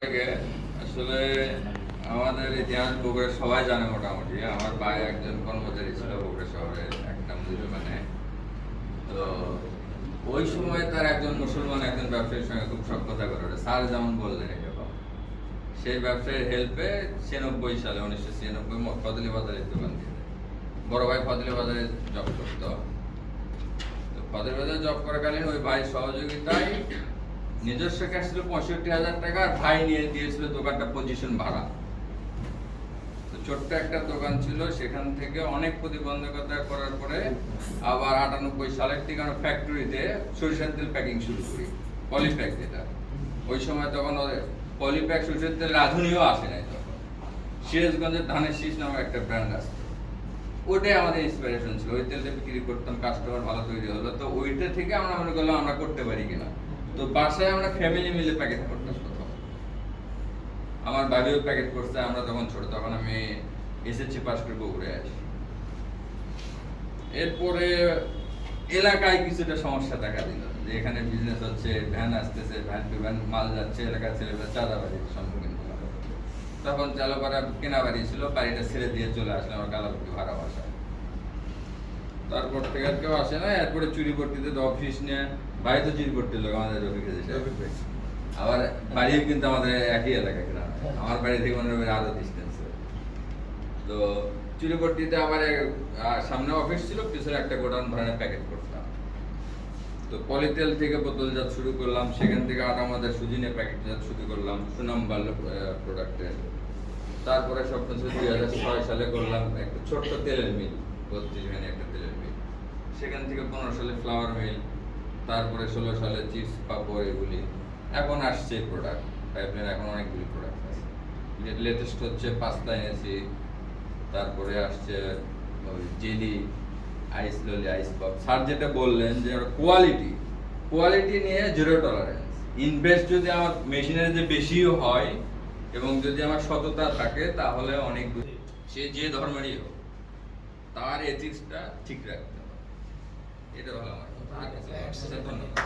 থেকে আসলে আমাদের ইতিহাস বগুড়া সবাই জানে মোটামুটি। আমার ভাই একজন কর্মচারী ছিল বগুড়া শহরে একটা মুদির দোকানে। তো ওই সময় তার একজন মুসলমান একজন ব্যবসায়ীর সঙ্গে খুব সখ্যতা করে ওঠে, স্যার যেমন বললেন এরকম। সেই ব্যবসায়ীর হেল্পে 96 সালে 1996 ফজলি বাজারে দোকান দিয়ে দেয়। বড় ভাই ফজলি বাজারে জব করত। তো ফজলি বাজারে জব করাকালীন ওই ভাই সহযোগিতায় নিজস্ব ক্যাশ ছিল 65,000 টাকা, আর ভাই নিয়ে দিয়েছিল দোকানটা পজিশন ভাড়া। তো ছোট্ট একটা দোকান ছিল, সেখান থেকে অনেক প্রতিবন্ধকতা করার পরে আবার 98 সালের থেকে আমরা ফ্যাক্টরিতে সরিষার তেল প্যাকিং শুরু করি, পলিপ্যাক যেটা। ওই সময় তখন পলিপ্যাক সরিষার তেল রাঁধুনিও আসে নাই তখন। সিরাজগঞ্জের ধানের শীষ নামে একটা ব্র্যান্ড আসতো, ওইটাই আমাদের ইন্সপিরেশন ছিল। ওই তেলটা বিক্রি করতাম, কাস্টমার ভালো তৈরি হলো, তো ওইটা থেকে আমরা মনে করলাম আমরা করতে পারি কিনা। তো বাসায় আমরা ফ্যামিলি মিলে প্যাকেট করতাম প্রথম। আমার বাড়িও প্যাকেট করতে, আমরা তখন ছোট, তখন আমি এসএসসি পাস করে বগুড়ায় আসি। এরপরে এলাকায় কিছুটা সমস্যা দেখা দিল, যে এখানে বিজনেস হচ্ছে, ভ্যান আসতেছে, ভ্যান টু ভ্যান মাল যাচ্ছে, এলাকার ছেলেমেয়েরা চাঁদাবাজির সম্মুখীন হলো। তখন চালপাড়া কেনা বাড়ি ছিল, বাড়িটা ছেড়ে দিয়ে চলে আসলাম আমার কালাপুটি ভাড়া বাসায়। তারপর থেকে আর কেউ আসে না। এরপরে চুরিপট্টিতে তো অফিস নিয়ে, ভাই তো চুরিপট্টির লোক, আমাদের রফিক এসে আবার বাড়িও কিন্তু আমাদের একই এলাকা গ্রামে, আমার বাড়ি থেকে মনে হয় আরো ডিস্টেন্স। তো চুরিপট্টিতে আমার সামনে অফিস ছিল, পিছনে একটা গোডাউন ভাড়া প্যাকেট করতাম। তো পলিতেল থেকে বোতলজাত শুরু করলাম, সেখান থেকে আর আমাদের সুজিনে প্যাকেটজাত শুরু করলাম, সুনাম বাড়লো প্রোডাক্টের। তারপরে স্বপ্ন ছিল 2006 সালে করলাম একটা ছোট্ট তেলের মিল, 32 ভ্যানে একটা তেলের মিল। সেখান থেকে 15 সালে ফ্লাওয়ার মিল, তারপরে 16 সালে চিপস পাপড় এগুলি। এখন আসছে প্রোডাক্ট পাইপলাইন, এখন অনেকগুলি প্রোডাক্ট আছে। লেটেস্ট হচ্ছে পাস্তা এনেছি, তারপরে আসছে জেলি, আইস ললি, আইস পপ। স্যার যেটা বললেন যে কোয়ালিটি নিয়ে জিরো টলারেন্স। ইনভেস্ট যদি আমার মেশিনের যে বেশিও হয় এবং যদি আমার সততা থাকে, তাহলে অনেক সে যে ধর্মেরই হোক তার এথিক্সটা ঠিক রাখতে হবে। এটা হলো আমার কথা। ধন্যবাদ।